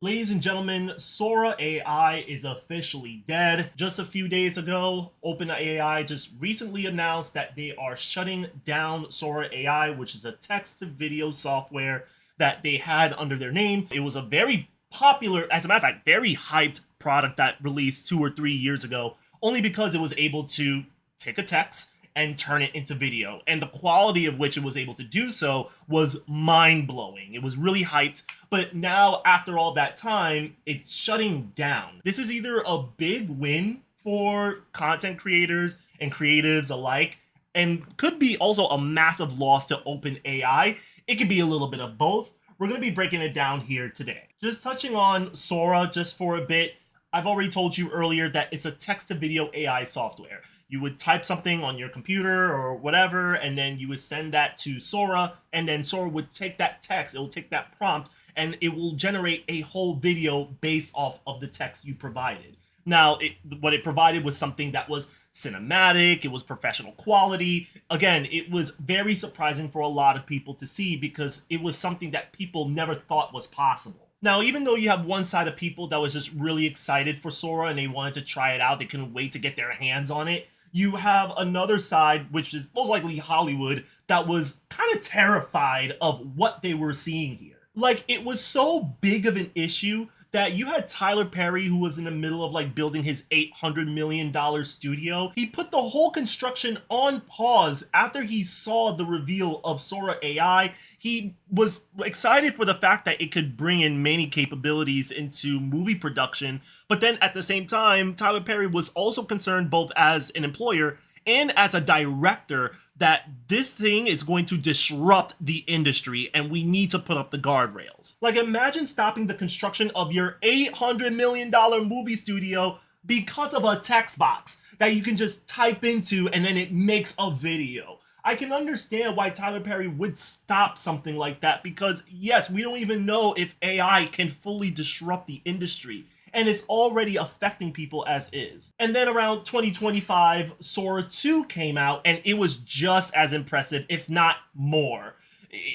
Ladies and gentlemen, Sora AI is officially dead. Just a few days ago, OpenAI just recently announced that they are shutting down Sora AI, which is a text-to-video software that they had under their name. It was a very popular, as a matter of fact, very hyped product that released 2 or 3 years ago, only because it was able to take a text and turn it into video. And the quality of which it was able to do so was mind blowing. It was really hyped. But now, after all that time, it's shutting down. This is either a big win for content creators and creatives alike, and could be also a massive loss to OpenAI. It could be a little bit of both. We're going to be breaking it down here today. Just touching on Sora just for a bit. I've already told you earlier that it's a text-to-video AI software. You would type something on your computer or whatever, and then you would send that to Sora, and then Sora would take that text, it will take that prompt, and it will generate a whole video based off of the text you provided. Now, what it provided was something that was cinematic, it was professional quality. Again, it was very surprising for a lot of people to see because it was something that people never thought was possible. Now, even though you have one side of people that was just really excited for Sora and they wanted to try it out, they couldn't wait to get their hands on it, you have another side, which is most likely Hollywood, that was kind of terrified of what they were seeing here. Like, it was so big of an issue that you had Tyler Perry, who was in the middle of like building his $800 million studio. He put the whole construction on pause after he saw the reveal of Sora AI. He was excited for the fact that it could bring in many capabilities into movie production. But then at the same time, Tyler Perry was also concerned both as an employer and as a director that this thing is going to disrupt the industry and we need to put up the guardrails. Like, imagine stopping the construction of your $800 million movie studio because of a text box that you can just type into and then it makes a video. I can understand why Tyler Perry would stop something like that because, yes, we don't even know if AI can fully disrupt the industry. And it's already affecting people as is. And then around 2025, Sora 2 came out, and it was just as impressive, if not more.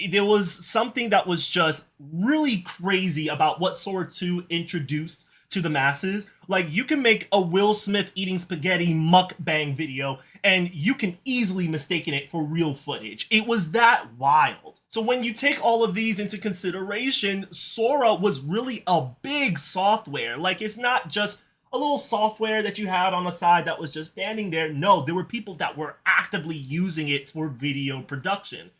There was something that was just really crazy about what Sora 2 introduced to the masses. Like, you can make a Will Smith eating spaghetti mukbang video, and you can easily mistake it for real footage. It was that wild. So when you take all of these into consideration, Sora was really a big software. Like, it's not just a little software that you had on the side that was just standing there. No, there were people that were actively using it for video production.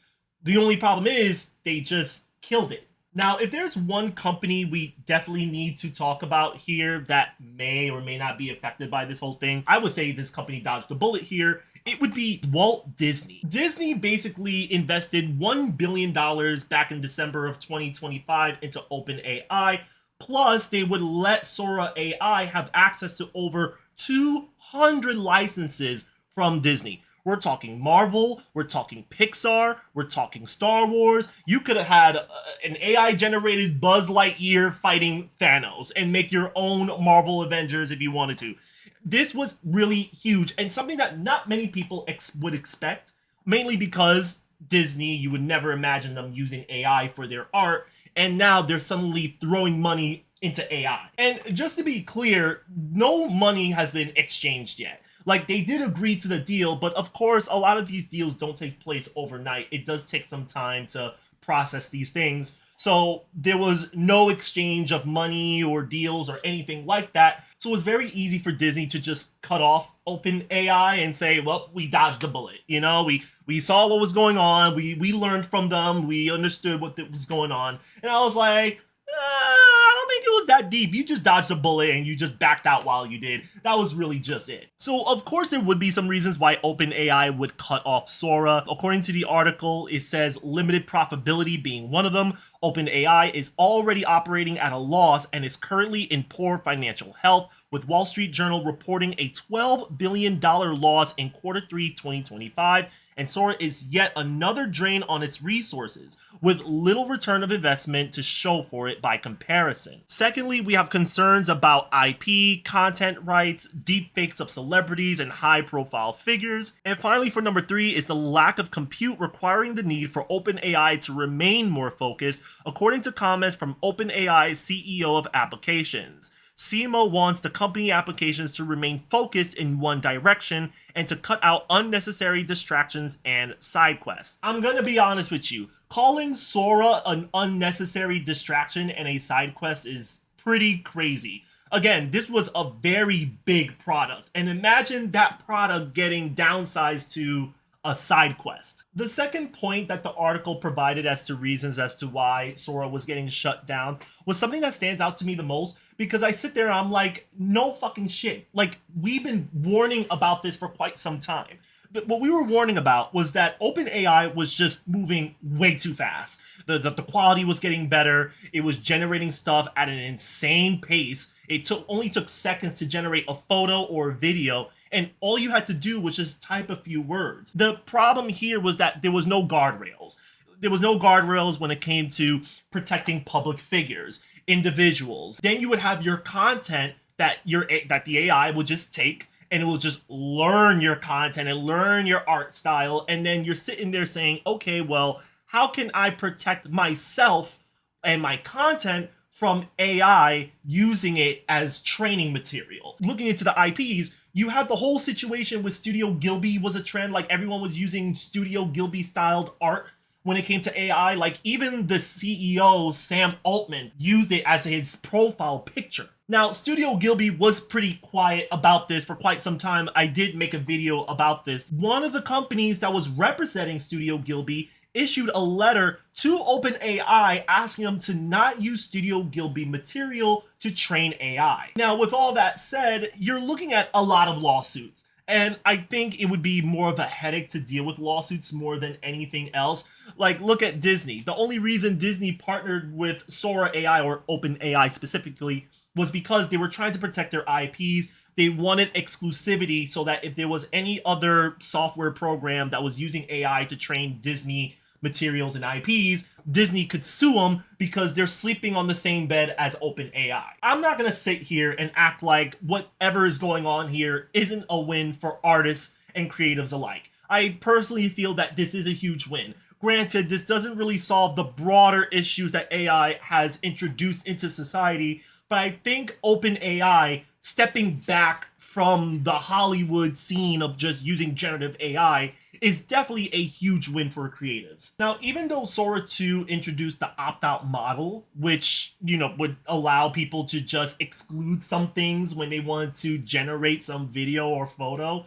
The only problem is they just killed it. Now, if there's one company we definitely need to talk about here that may or may not be affected by this whole thing, I would say this company dodged a bullet here. It would be Walt Disney. Disney basically invested $1 billion back in December of 2025 into OpenAI. Plus, they would let Sora AI have access to over 200 licenses from Disney. We're talking Marvel, we're talking Pixar, we're talking Star Wars. You could have had an AI-generated Buzz Lightyear fighting Thanos and make your own Marvel Avengers if you wanted to. This was really huge and something that not many people would expect, mainly because Disney, you would never imagine them using AI for their art, and now they're suddenly throwing money into AI. And just to be clear, no money has been exchanged yet. Like, they did agree to the deal, but of course, a lot of these deals don't take place overnight. It does take some time to process these things. So there was no exchange of money or deals or anything like that. So it was very easy for Disney to just cut off OpenAI and say, well, we dodged a bullet. You know, we saw what was going on. We learned from them. We understood what was going on. And I was like, I don't think it was that deep. You just dodged a bullet and you just backed out while you did. That was really just it. So, of course, there would be some reasons why OpenAI would cut off Sora. According to the article, it says limited profitability being one of them. OpenAI is already operating at a loss and is currently in poor financial health, with Wall Street Journal reporting a $12 billion loss in Q3 2025 and Sora is yet another drain on its resources, with little return of investment to show for it by comparison. Secondly, we have concerns about IP, content rights, deepfakes of celebrities and high-profile figures. And finally, for number 3 is the lack of compute, requiring the need for OpenAI to remain more focused, according to comments from OpenAI's CEO of applications. CMO wants the company applications to remain focused in one direction and to cut out unnecessary distractions and side quests. I'm gonna be honest with you, calling Sora an unnecessary distraction and a side quest is pretty crazy. Again, this was a very big product, and imagine that product getting downsized to a side quest. The second point that the article provided as to reasons as to why Sora was getting shut down was something that stands out to me the most, because I sit there and I'm like, no fucking shit. Like, we've been warning about this for quite some time. What we were warning about was that OpenAI was just moving way too fast. The quality was getting better. It was generating stuff at an insane pace. It only took seconds to generate a photo or a video, and all you had to do was just type a few words. The problem here was that there was no guardrails. There was no guardrails when it came to protecting public figures, individuals. Then you would have your content that the AI would just take, and it will just learn your content and learn your art style. And then you're sitting there saying, okay, well, how can I protect myself and my content from AI using it as training material? Looking into the IPs, you had the whole situation with Studio Gilby was a trend. Like, everyone was using Studio Gilby styled art when it came to AI. Like, even the CEO, Sam Altman, used it as his profile picture. Now, Studio Gilby was pretty quiet about this for quite some time. I did make a video about this. One of the companies that was representing Studio Gilby issued a letter to OpenAI asking them to not use Studio Gilby material to train AI. Now, with all that said, you're looking at a lot of lawsuits. And I think it would be more of a headache to deal with lawsuits more than anything else. Like, look at Disney. The only reason Disney partnered with Sora AI, or OpenAI specifically, was because they were trying to protect their IPs. They wanted exclusivity so that if there was any other software program that was using AI to train Disney materials and IPs, Disney could sue them because they're sleeping on the same bed as OpenAI. I'm not gonna sit here and act like whatever is going on here isn't a win for artists and creatives alike. I personally feel that this is a huge win. Granted, this doesn't really solve the broader issues that AI has introduced into society, but I think OpenAI stepping back from the Hollywood scene of just using generative AI is definitely a huge win for creatives. Now, even though Sora 2 introduced the opt-out model, which, would allow people to just exclude some things when they wanted to generate some video or photo,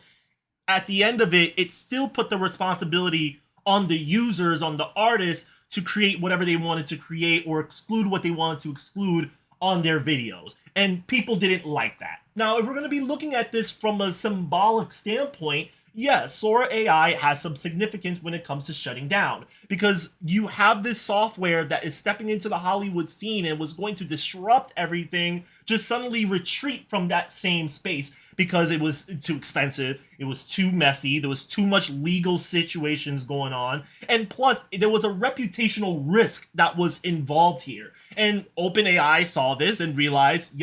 at the end of it, it still put the responsibility on the users, on the artists, to create whatever they wanted to create or exclude what they wanted to exclude on their videos. And people didn't like that. Now, if we're going to be looking at this from a symbolic standpoint, yes, Sora AI has some significance when it comes to shutting down, because you have this software that is stepping into the Hollywood scene and was going to disrupt everything, just suddenly retreat from that same space because it was too expensive, it was too messy, there was too much legal situations going on, and plus there was a reputational risk that was involved here. And OpenAI saw this and realized,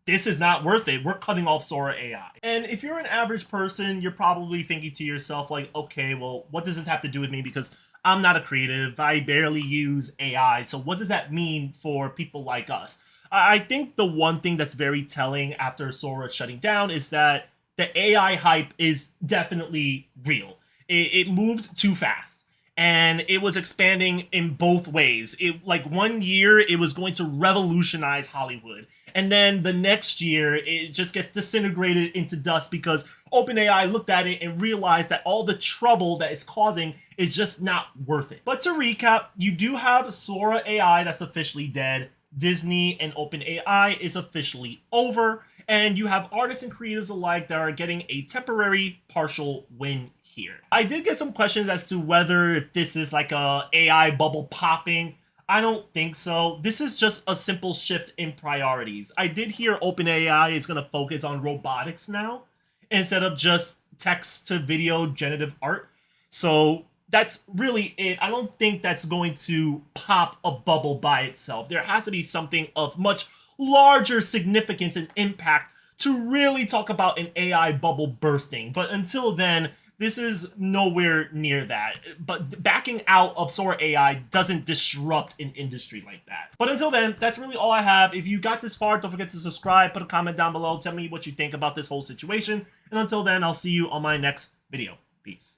this is not worth it. We're cutting off Sora AI. And if you're an average person, you're probably thinking to yourself, okay, well, what does this have to do with me? Because I'm not a creative. I barely use AI. So what does that mean for people like us? I think the one thing that's very telling after Sora shutting down is that the AI hype is definitely real. It moved too fast. And it was expanding in both ways. One year, it was going to revolutionize Hollywood. And then the next year, it just gets disintegrated into dust because OpenAI looked at it and realized that all the trouble that it's causing is just not worth it. But to recap, you do have Sora AI that's officially dead. Disney and OpenAI is officially over. And you have artists and creatives alike that are getting a temporary partial win here. I did get some questions as to whether if this is like a AI bubble popping. I don't think so. This is just a simple shift in priorities. I did hear OpenAI is going to focus on robotics now instead of just text to video generative art. So that's really it. I don't think that's going to pop a bubble by itself. There has to be something of much larger significance and impact to really talk about an AI bubble bursting. But until then, this is nowhere near that. But backing out of Sora AI doesn't disrupt an industry like that. But until then, that's really all I have. If you got this far, don't forget to subscribe, put a comment down below, tell me what you think about this whole situation. And until then, I'll see you on my next video. Peace.